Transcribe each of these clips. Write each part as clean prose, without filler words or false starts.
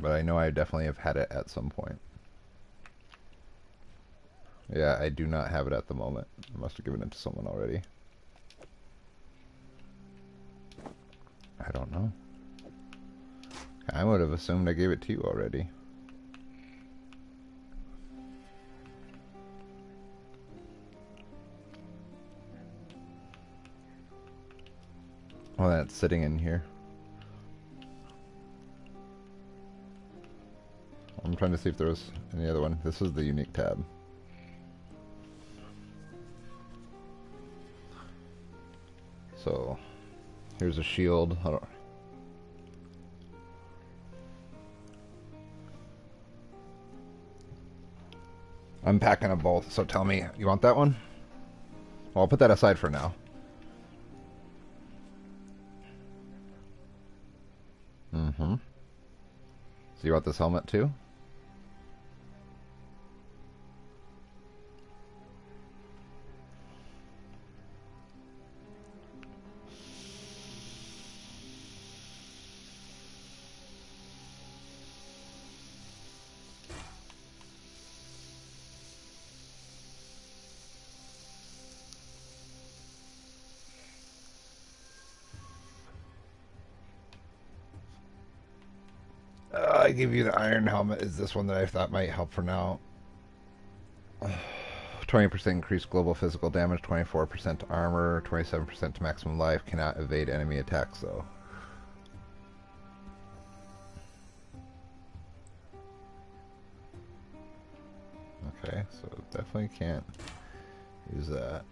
but I know I definitely have had it at some point. Yeah, I do not have it at the moment. I must have given it to someone already. I don't know. I would have assumed I gave it to you already. Oh, that's sitting in here. I'm trying to see if there was any other one. This is the unique tab. So, here's a shield. I'm packing them both, so tell me, you want that one? Well, I'll put that aside for now. Mm-hmm. So you want this helmet too? I give you the iron helmet. Is this one that I thought might help for now? 20% increased global physical damage, 24% to armor, 27% to maximum life. Cannot evade enemy attacks though. Okay, so definitely can't use that.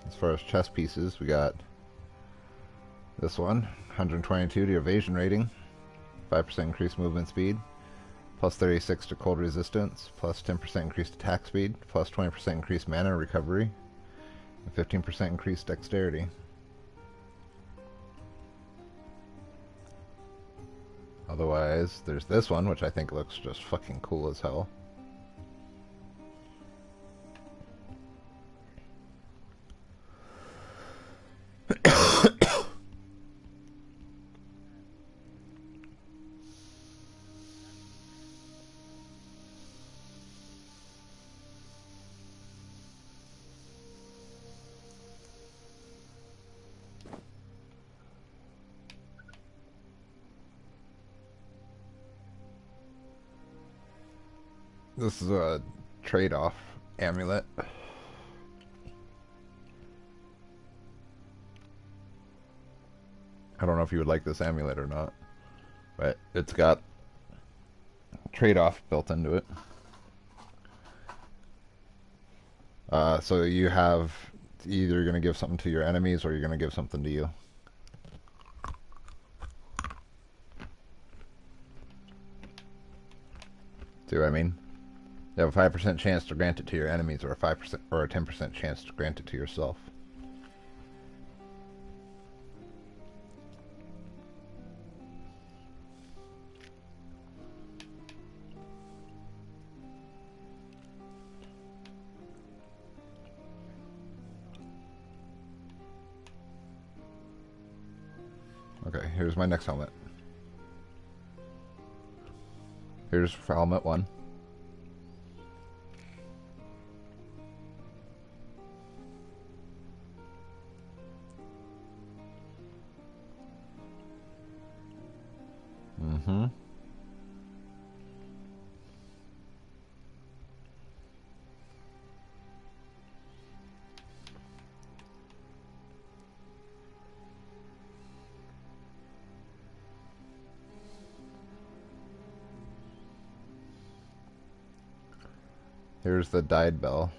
As far as chest pieces, we got this one, 122 to evasion rating, 5% increased movement speed, plus 36 to cold resistance, plus 10% increased attack speed, plus 20% increased mana recovery, and 15% increased dexterity. Otherwise, there's this one, which I think looks just fucking cool as hell. This is a trade-off amulet. I don't know if you would like this amulet or not, but it's got trade-off built into it. So you have either you're going to give something to your enemies or you're going to give something to you. See what I mean? You have a 5% chance to grant it to your enemies or a 5% or a 10% chance to grant it to yourself. Okay, here's my next helmet. Here's helmet 1. Mm-hmm. Here's the dyed bell.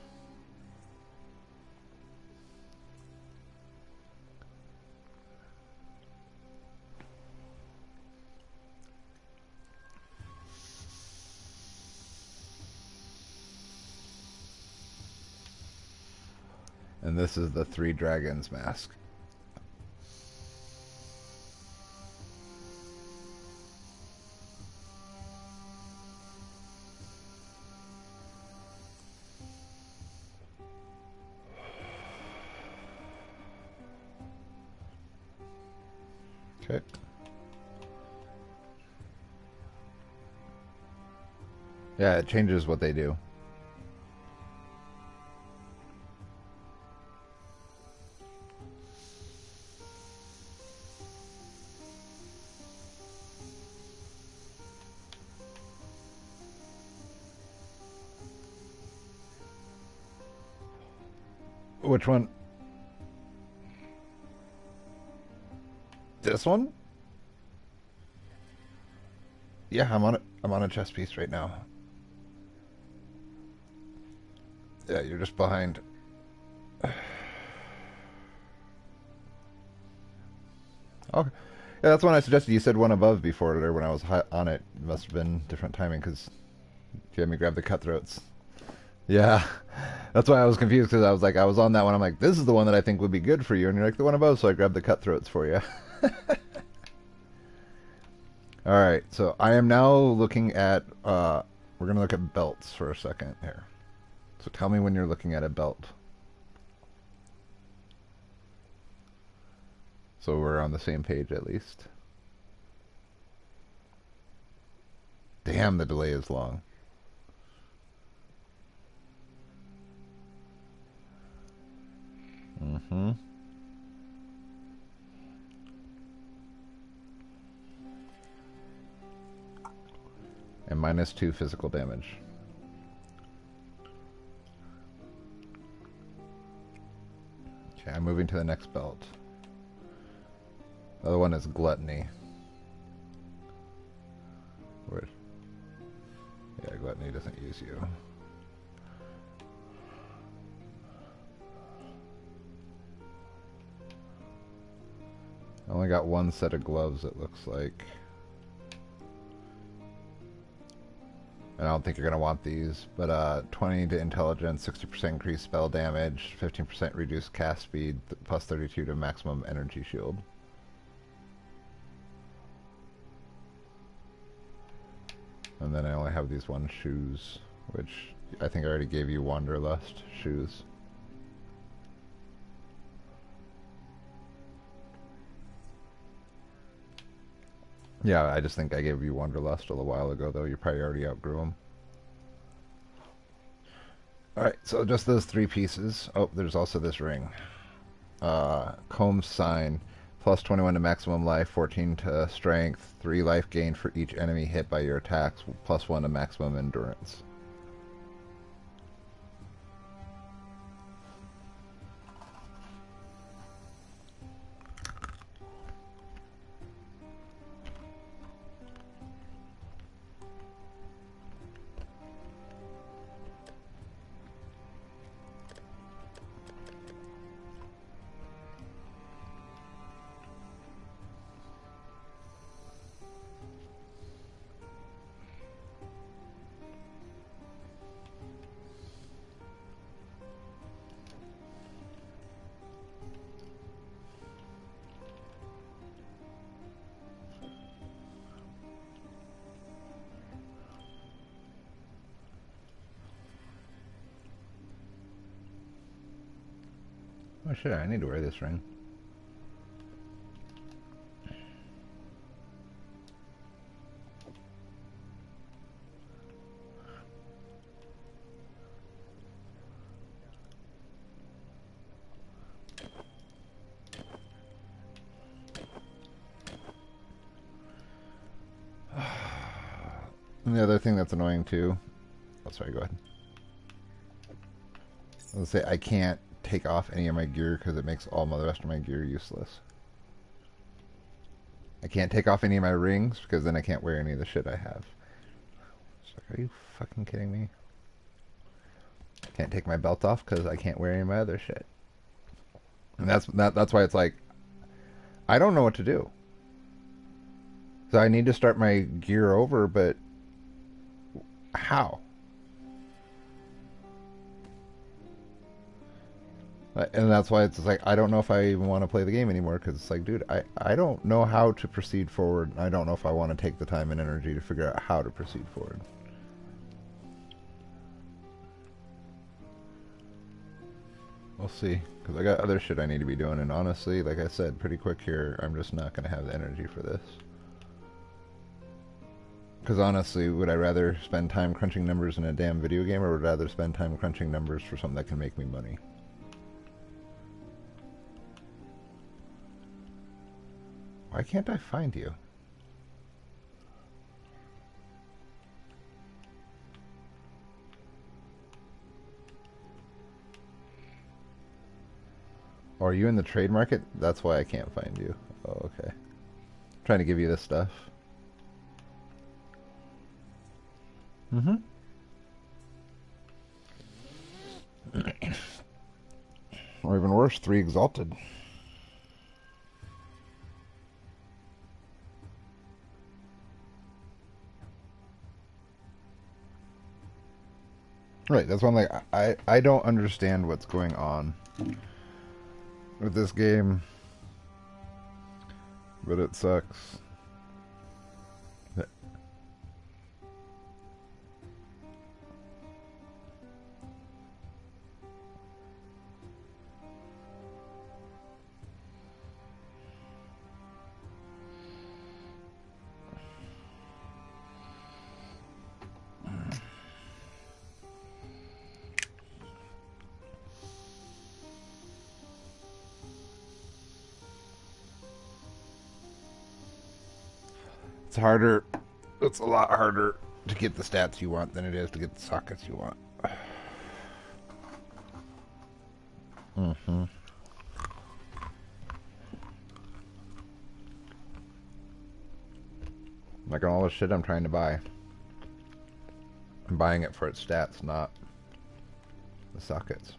And this is the 3 dragons mask. Okay. Yeah, it changes what they do. Which one? This one? Yeah, I'm on it. I'm on a chess piece right now. Yeah, you're just behind. Okay. Yeah, that's one I suggested. You said one above before, or when I was on it. It must have been different timing because you had me grab the cutthroats. Yeah, that's why I was confused because I was like, I was on that one. I'm like, this is the one that I think would be good for you, and you're like the one above, so I grabbed the cutthroats for you. All right, so I am now looking at. We're gonna look at belts for a second here. So tell me when you're looking at a belt. So we're on the same page at least. Damn, the delay is long. Mm-hmm. And -2 physical damage. Okay, I'm moving to the next belt. The other one is gluttony. Where? Yeah, gluttony doesn't use you. I only got one set of gloves, it looks like. And I don't think you're going to want these, but 20 to intelligence, 60% increased spell damage, 15% reduced cast speed, plus 32 to maximum energy shield. And then I only have these one shoes, which I think I already gave you Wanderlust shoes. Yeah, I just think I gave you Wanderlust a little while ago, though. You probably already outgrew them. Alright, so just those 3 pieces. Oh, there's also this ring. Comb's Sign. Plus 21 to maximum life, 14 to strength, 3 life gain for each enemy hit by your attacks, plus 1 to maximum endurance. Oh shit, I need to wear this ring. And the other thing that's annoying too... Oh, sorry, go ahead. I was gonna say, I can't take off any of my gear because it makes all the rest of my gear useless. I can't take off any of my rings because then I can't wear any of the shit I have. It's like, are you fucking kidding me? I can't take my belt off because I can't wear any of my other shit. And that's why it's like, I don't know what to do. So I need to start my gear over, but how? And that's why it's like, I don't know if I even want to play the game anymore, because it's like, dude, I don't know how to proceed forward. I don't know if I want to take the time and energy to figure out how to proceed forward. We'll see, because I got other shit I need to be doing, and honestly, like I said, pretty quick here, I'm just not going to have the energy for this. Because honestly, would I rather spend time crunching numbers in a damn video game, or would I rather spend time crunching numbers for something that can make me money? Why can't I find you? Or are you in the trade market? That's why I can't find you. Oh, okay. I'm trying to give you this stuff. Mm-hmm. Or even worse, 3 exalted. Right, that's one like I don't understand what's going on with this game, but it sucks. It's harder. It's a lot harder to get the stats you want than it is to get the sockets you want. Mm-hmm. Like all the shit I'm trying to buy. I'm buying it for its stats, not the sockets.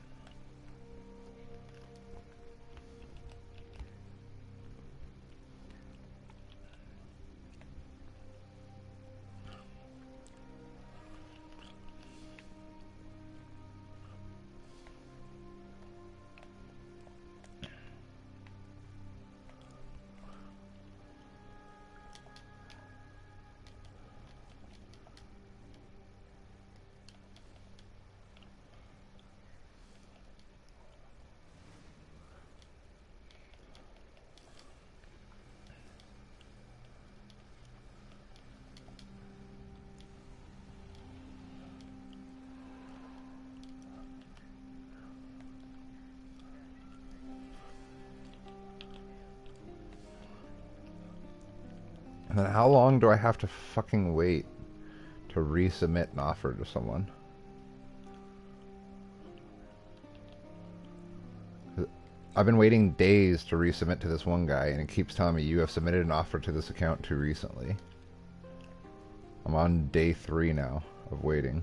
And then how long do I have to fucking wait to resubmit an offer to someone? I've been waiting days to resubmit to this one guy, and it keeps telling me you have submitted an offer to this account too recently. I'm on day 3 now of waiting.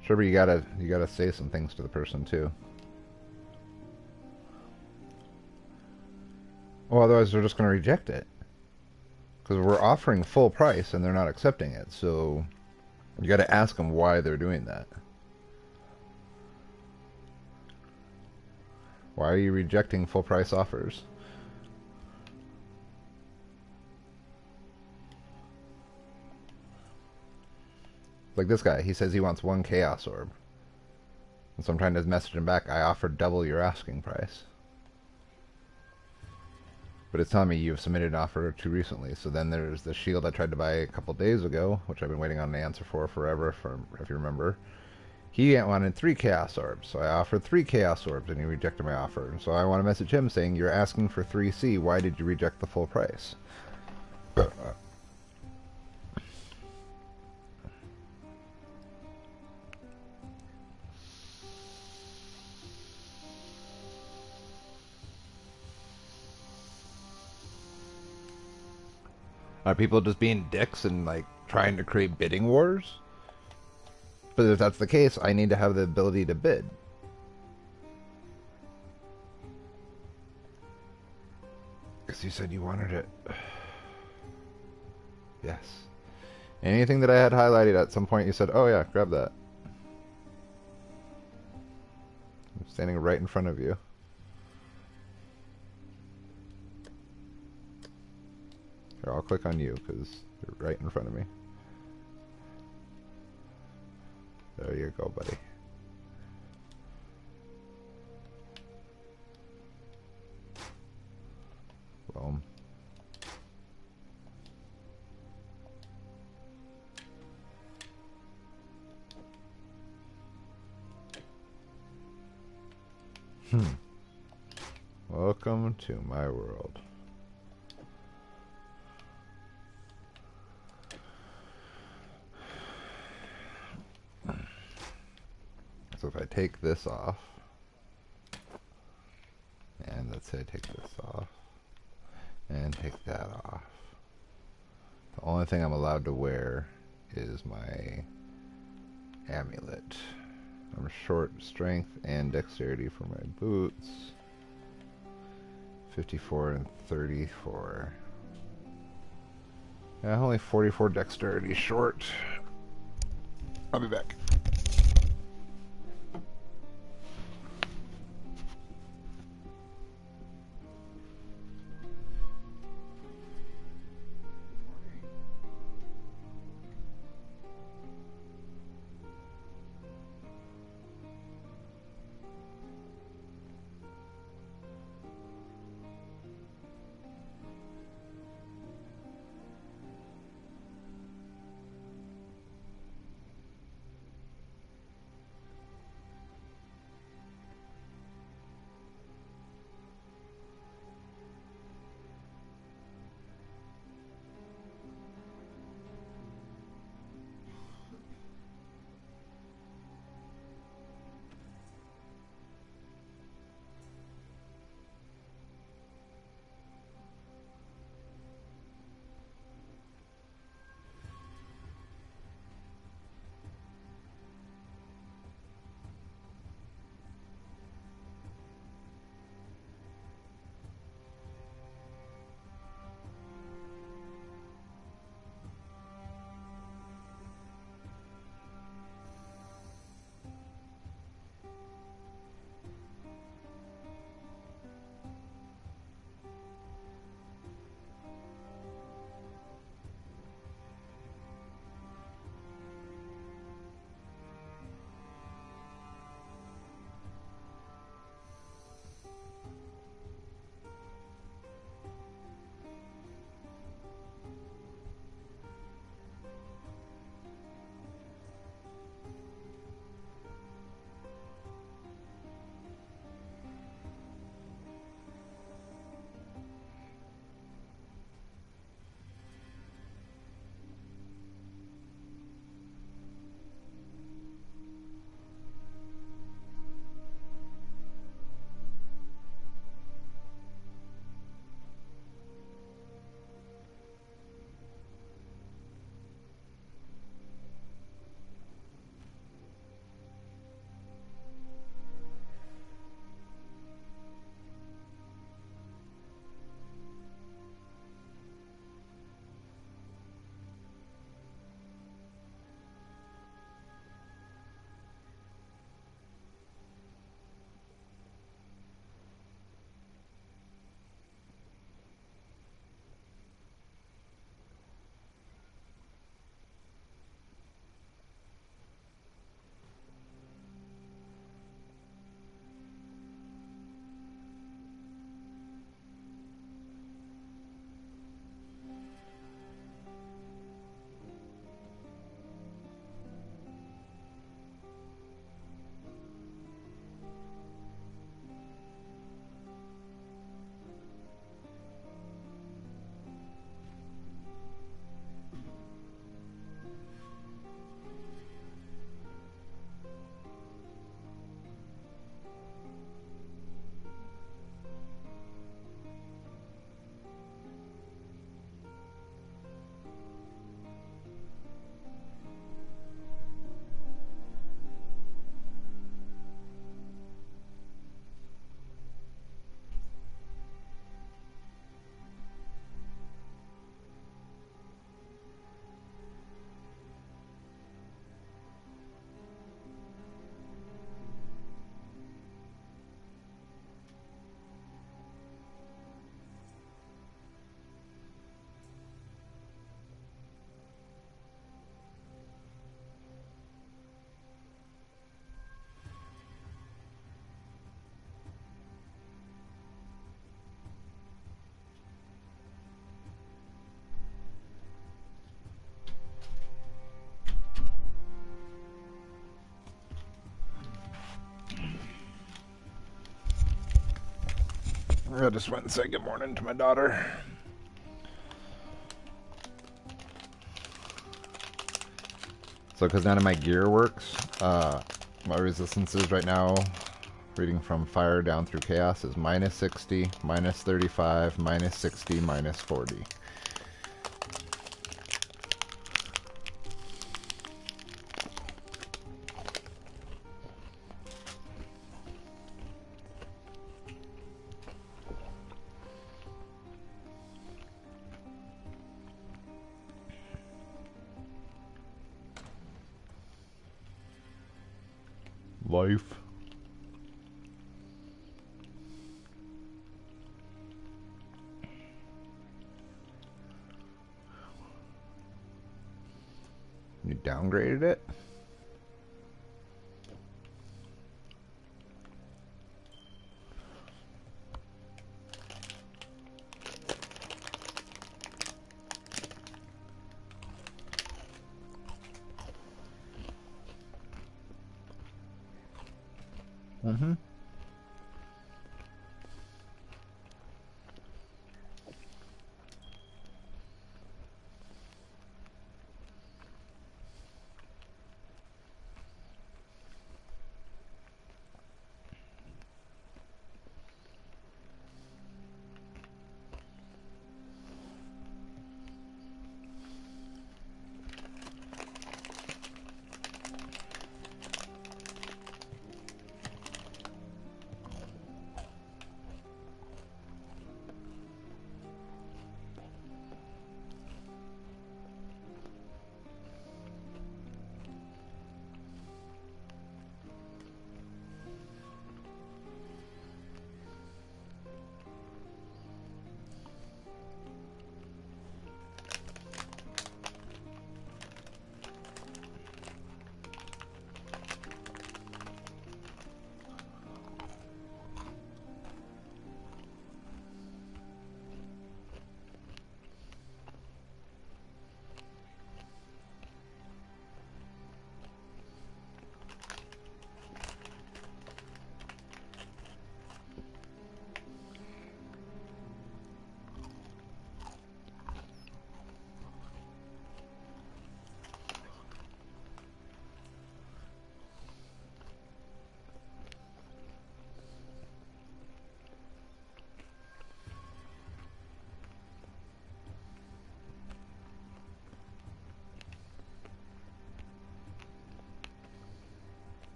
Sure, but you gotta say some things to the person too. Well, otherwise they're just gonna reject it. Because we're offering full price and they're not accepting it, so you gotta ask them why they're doing that. Why are you rejecting full price offers? Like this guy, he says he wants 1 Chaos Orb. And so I'm trying to message him back, I offered double your asking price. But it's telling me you've submitted an offer too recently. So then there's the shield I tried to buy a couple days ago, which I've been waiting on an answer for forever, if you remember. He wanted 3 Chaos Orbs, so I offered 3 Chaos Orbs, and he rejected my offer. So I want to message him saying, you're asking for 3C, why did you reject the full price? Are people just being dicks and like trying to create bidding wars? But if that's the case, I need to have the ability to bid. Because you said you wanted it. Yes. Anything that I had highlighted at some point, you said, oh yeah, grab that. I'm standing right in front of you. Here, I'll click on you because you're right in front of me. There you go, buddy. Welcome to my world. So if I take this off, and let's say I take this off, and take that off, the only thing I'm allowed to wear is my amulet. I'm short strength and dexterity for my boots. 54 and 34. Yeah, only 44 dexterity short. I'll be back. I just went and said good morning to my daughter. So, because none of my gear works, my resistances right now, reading from fire down through chaos, is minus 60, minus 35, minus 60, minus 40. Life. You downgraded it? Mm-hmm.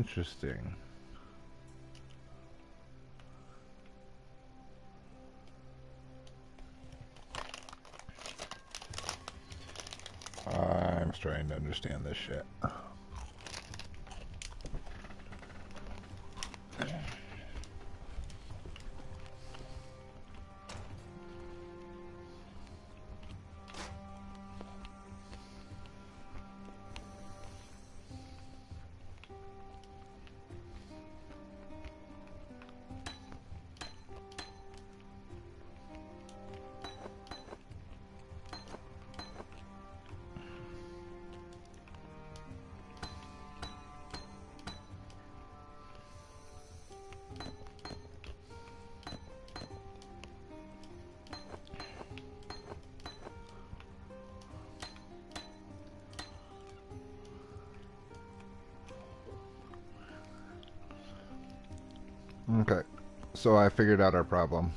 Interesting. I'm trying to understand this shit. Okay, so I figured out our problem.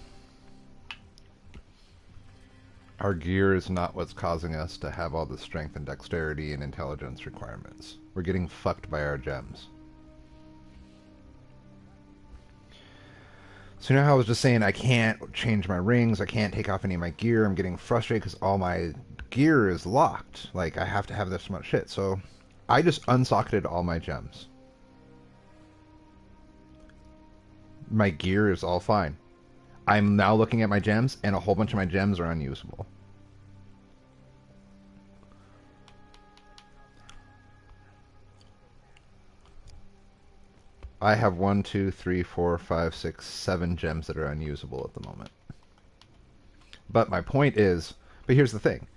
Our gear is not what's causing us to have all the strength and dexterity and intelligence requirements. We're getting fucked by our gems. So you know how I was just saying I can't change my rings, I can't take off any of my gear, I'm getting frustrated because all my gear is locked. Like, I have to have this much shit. So I just unsocketed all my gems. My gear is all fine. I'm now looking at my gems, and a whole bunch of my gems are unusable. I have 1, 2, 3, 4, 5, 6, 7 gems that are unusable at the moment. But my point is, but here's the thing.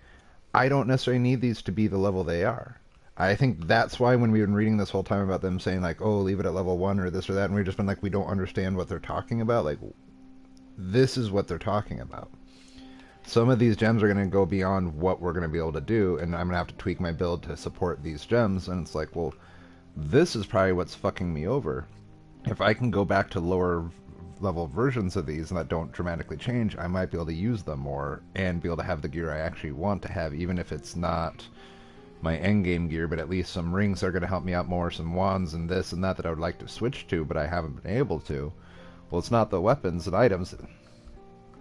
I don't necessarily need these to be the level they are. I think that's why when we've been reading this whole time about them saying like, oh, leave it at level 1 or this or that, and we've just been like, we don't understand what they're talking about. Like, this is what they're talking about. Some of these gems are going to go beyond what we're going to be able to do, and I'm going to have to tweak my build to support these gems, and it's like, well, this is probably what's fucking me over. If I can go back to lower level versions of these and that don't dramatically change, I might be able to use them more and be able to have the gear I actually want to have, even if it's not my endgame gear, but at least some rings are going to help me out more, some wands and this and that I would like to switch to, but I haven't been able to. Well, it's not the weapons and items.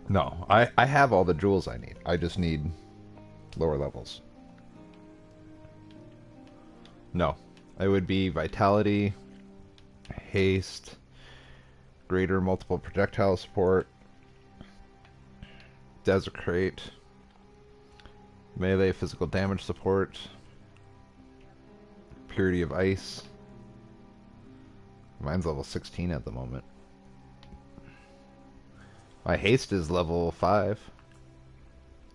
No, I have all the jewels I need. I just need lower levels. No, it would be vitality, haste, greater multiple projectile support, desecrate, melee physical damage support, purity of ice. Mine's level 16 at the moment. My haste is level 5.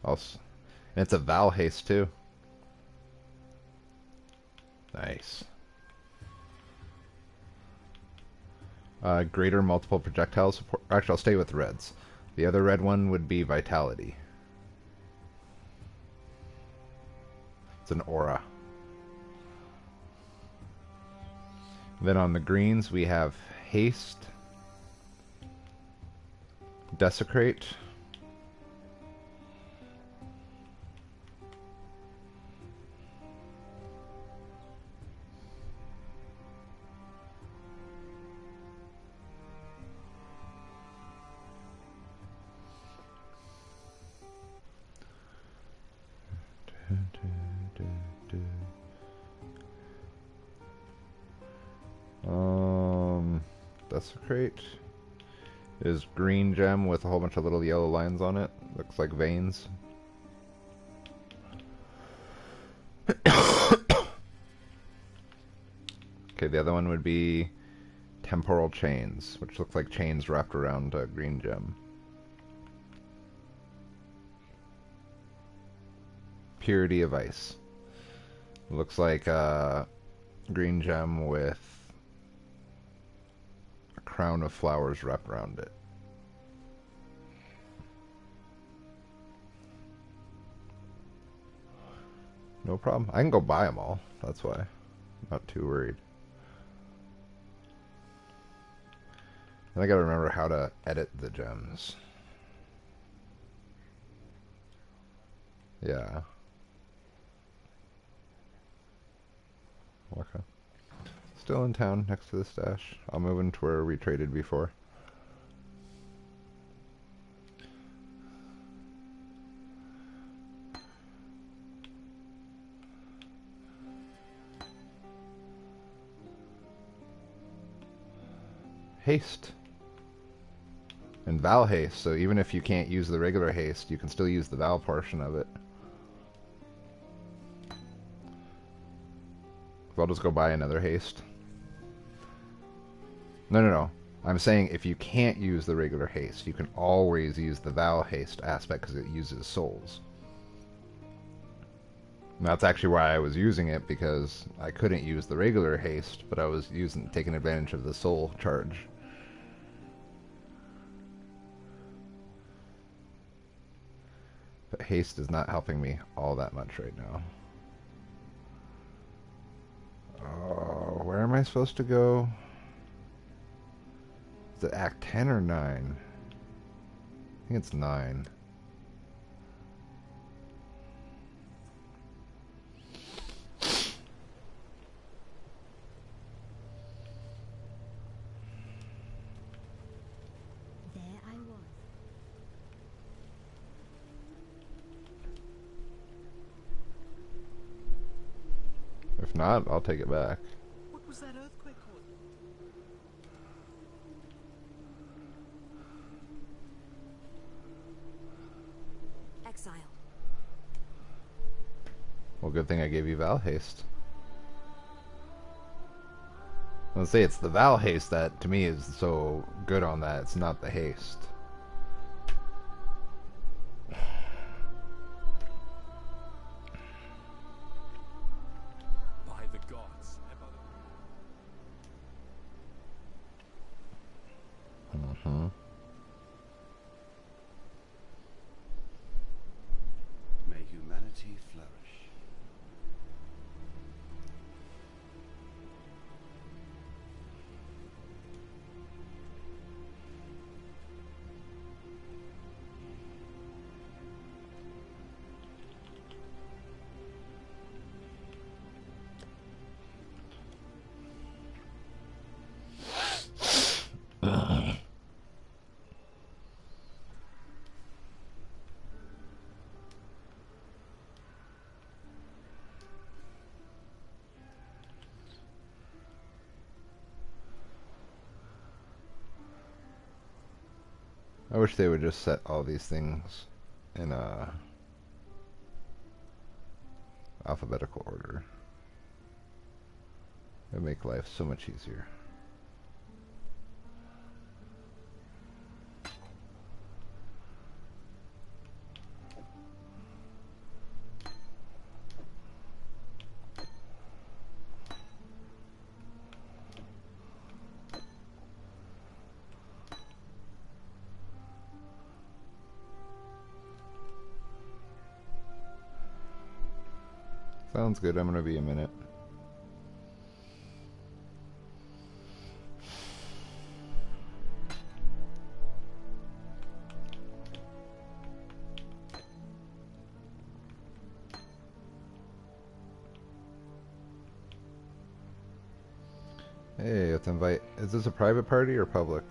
Also, and it's a Val haste too. Nice. Greater multiple projectile support. Actually, I'll stay with reds. The other red one would be vitality. It's an aura. Then on the greens we have haste, desecrate, desecrate is green gem with a whole bunch of little yellow lines on it. Looks like veins. Okay, the other one would be temporal chains, which look like chains wrapped around a green gem. Purity of ice. Looks like a green gem with a crown of flowers wrapped around it. No problem. I can go buy them all. That's why. I'm not too worried. And I gotta remember how to edit the gems. Yeah. Okay. Let's still in town next to the stash. I'll move into where we traded before. Haste. And Val haste, so even if you can't use the regular haste, you can still use the Val portion of it. So I'll just go buy another haste. No. I'm saying if you can't use the regular haste, you can always use the Val haste aspect because it uses souls. And that's actually why I was using it, because I couldn't use the regular haste, but I was taking advantage of the soul charge. But haste is not helping me all that much right now. Oh, where am I supposed to go? Is it Act 10 or 9? I think it's 9. If not, I'll take it back. What was that earthquake called? Exile. Well, good thing I gave you Val haste. Let's say it's the Val haste that to me is so good on that. It's not the haste. By the gods. May humanity flourish. I wish they would just set all these things in alphabetical order. It would make life so much easier. Sounds good. I'm gonna be a minute. Hey, let's invite. Is this a private party or public?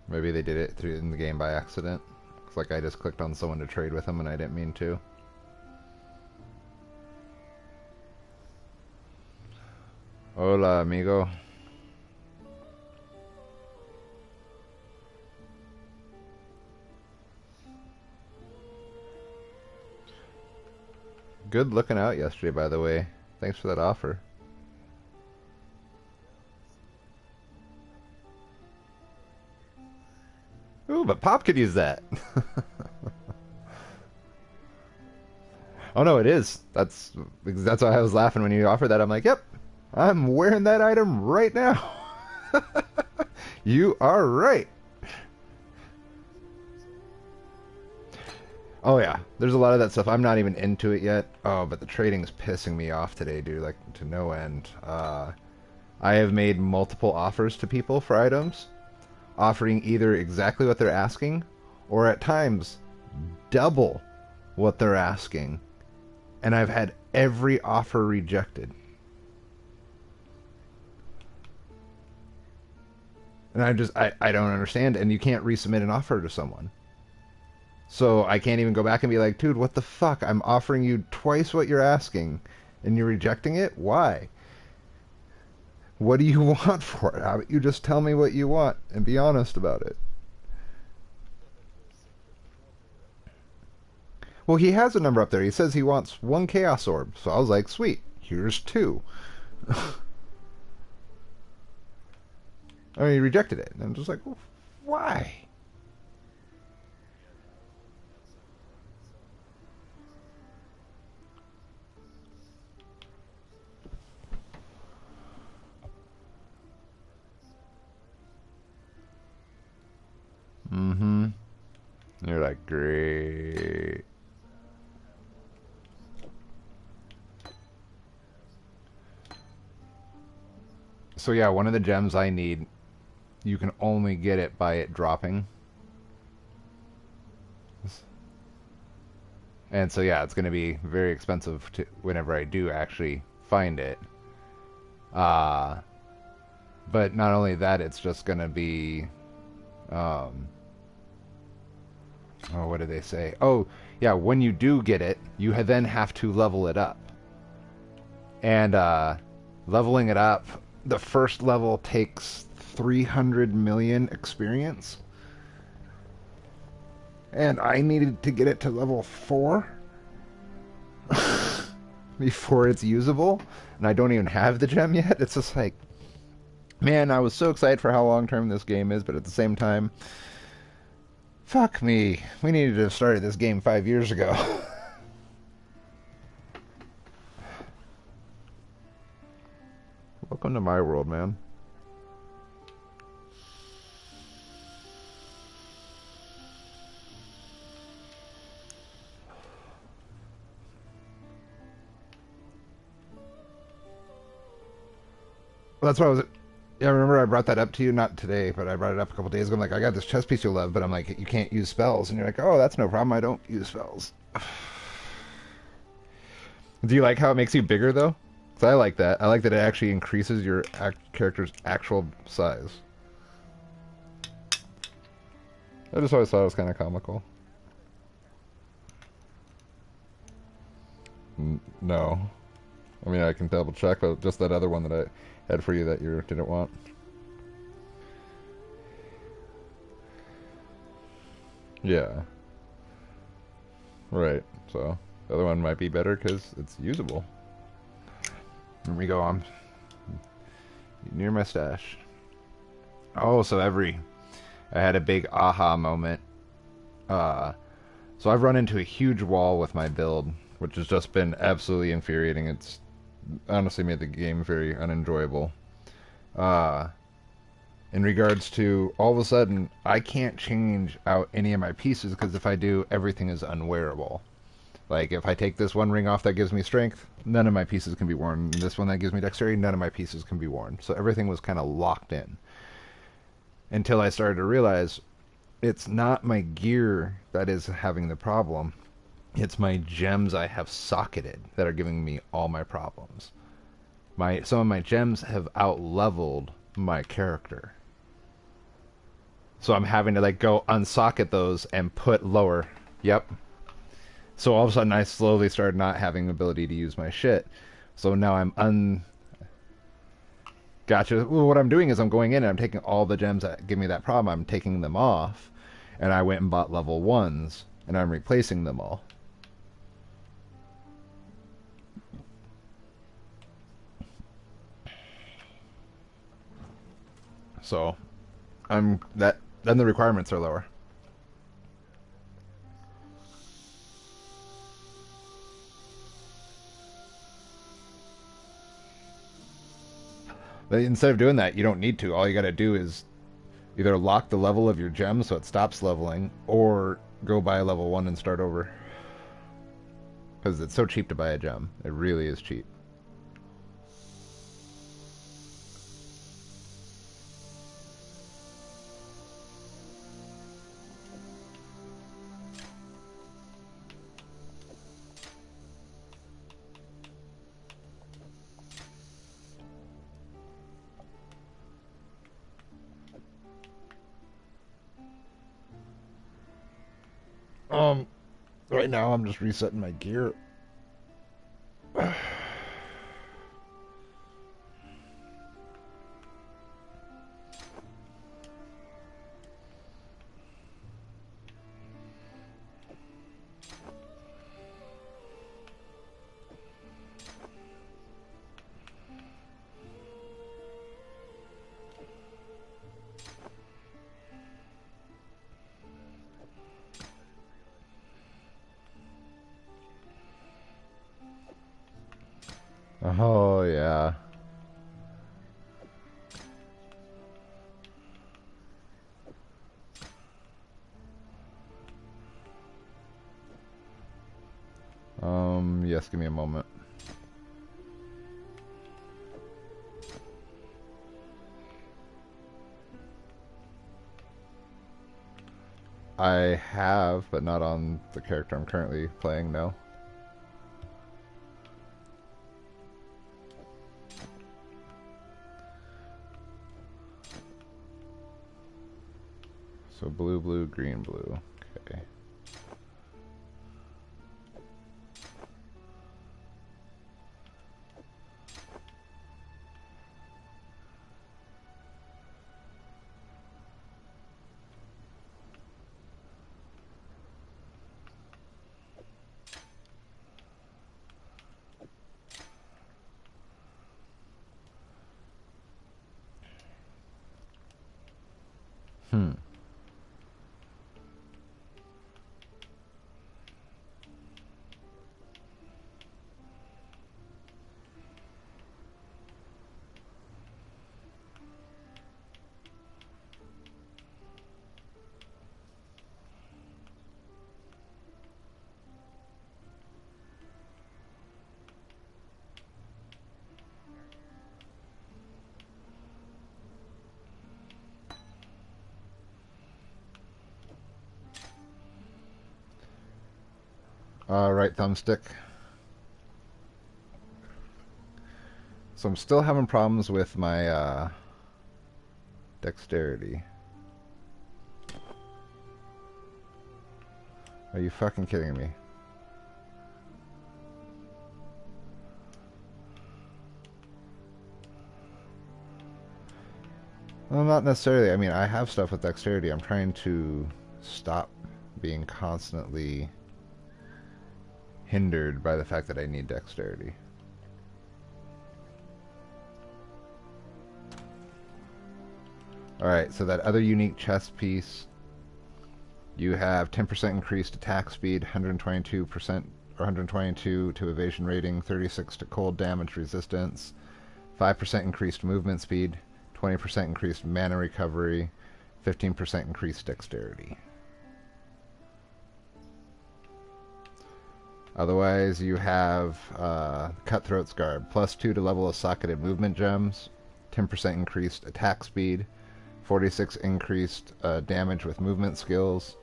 Maybe they did it in the game by accident. It's like I just clicked on someone to trade with them and I didn't mean to. Hola, amigo. Good looking out yesterday, by the way. Thanks for that offer. Ooh, but Pop could use that. Oh no, it is. That's why I was laughing when you offered that. I'm like, yep, I'm wearing that item right now. You are right. Oh yeah, there's a lot of that stuff. I'm not even into it yet. Oh, but the trading's pissing me off today, dude. Like to no end. I have made multiple offers to people for items, offering either exactly what they're asking, or at times double what they're asking, and I've had every offer rejected. And I don't understand, and you can't resubmit an offer to someone. So I can't even go back and be like, dude, what the fuck? I'm offering you twice what you're asking, and you're rejecting it? Why? What do you want for it? How about you just tell me what you want and be honest about it? Well, he has a number up there. He says he wants 1 Chaos Orb. So I was like, sweet, here's 2. I mean, he rejected it. And I'm just like, well, why? Mm-hmm. You're like, great. So yeah, one of the gems I need, you can only get it by it dropping. And so yeah, it's going to be very expensive to whenever I do actually find it. But not only that, it's just going to be... oh, what did they say? Oh, yeah, when you do get it, you then have to level it up. And leveling it up, the first level takes 300 million experience. And I needed to get it to level 4 before it's usable. And I don't even have the gem yet. It's just like, man, I was so excited for how long-term this game is, but at the same time, fuck me. We needed to have started this game 5 years ago. Welcome to my world, man. Well, that's why I was... Yeah, I remember I brought that up to you, not today, but I brought it up a couple days ago. I'm like, I got this chess piece you'll love, but I'm like, you can't use spells. And you're like, oh, that's no problem. I don't use spells. Do you like how it makes you bigger, though? Because I like that. I like that it actually increases your character's actual size. I just always thought it was kind of comical. No. I mean, I can double check, but just that other one that I had for you that you didn't want. Yeah. Right. So, the other one might be better because it's usable. Here we go on. Near my stash. Oh, so I had a big aha moment. So I've run into a huge wall with my build, which has just been absolutely infuriating. It's honestly made the game very unenjoyable. In regards to, all of a sudden, I can't change out any of my pieces, because if I do, everything is unwearable. Like, if I take this one ring off that gives me strength, none of my pieces can be worn. This one that gives me dexterity, none of my pieces can be worn. So everything was kind of locked in. Until I started to realize, it's not my gear that is having the problem. It's my gems I have socketed that are giving me all my problems. Some of my gems have out-leveled my character. So I'm having to like go unsocket those and put lower. Yep. So all of a sudden I slowly started not having the ability to use my shit. So now I'm Gotcha. Well, what I'm doing is I'm going in and I'm taking all the gems that give me that problem. I'm taking them off. And I went and bought level 1s. And I'm replacing them all. So, then the requirements are lower. But instead of doing that, you don't need to. All you got to do is either lock the level of your gem so it stops leveling, or go buy level 1 and start over. Because it's so cheap to buy a gem. It really is cheap. Right now I'm just resetting my gear. Oh, yeah. Yes, give me a moment. I have, but not on the character I'm currently playing, no. So blue, blue, green, blue. Okay. Hmm. Right thumbstick. So I'm still having problems with my dexterity. Are you fucking kidding me? Well, not necessarily. I mean, I have stuff with dexterity. I'm trying to stop being constantly hindered by the fact that I need dexterity. Alright, so that other unique chest piece, you have 10% increased attack speed, 122% or 122 to evasion rating, 36 to cold damage resistance, 5% increased movement speed, 20% increased mana recovery, 15% increased dexterity. Otherwise, you have Cutthroat's Garb, +2 to level of socketed movement gems, 10% increased attack speed, 46 increased damage with movement skills,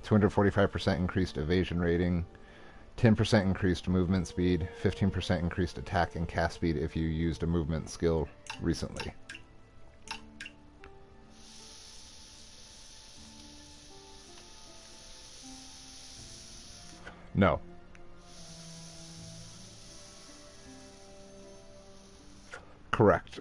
245% increased evasion rating, 10% increased movement speed, 15% increased attack and cast speed if you used a movement skill recently. No. Correct.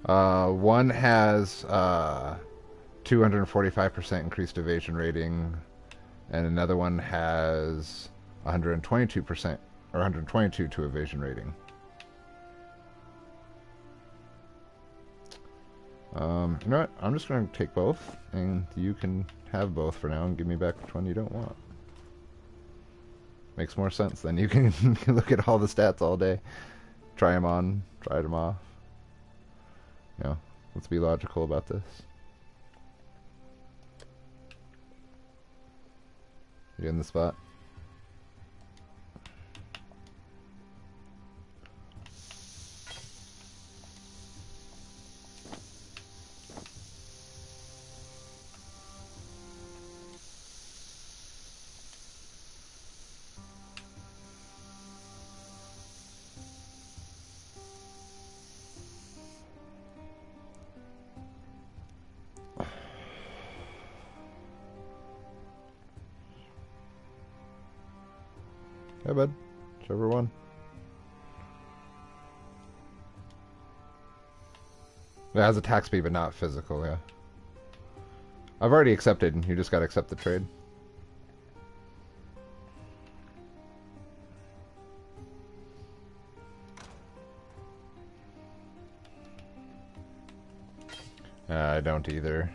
One has 245% increased evasion rating, and another one has 122% or 122 to evasion rating. You know what? I'm just going to take both, and you can have both for now and give me back which one you don't want. Makes more sense. Then you can look at all the stats all day, try them on, try them off. You know, let's be logical about this. You in the spot? Hey, bud. Whichever one. It has attack speed, but not physical, yeah. I've already accepted. You just gotta accept the trade. I don't either.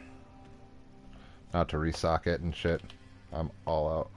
Not to resock it and shit. I'm all out.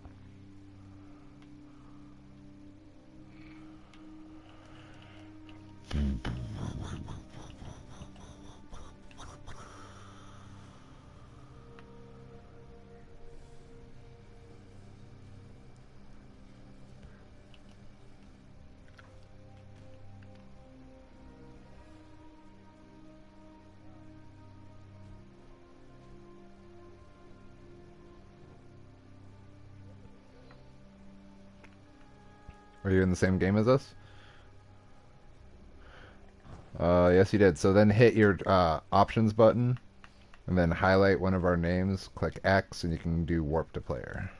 Are you in the same game as us? Yes, you did. So then hit your options button, and then highlight one of our names, click X, and you can do warp to player.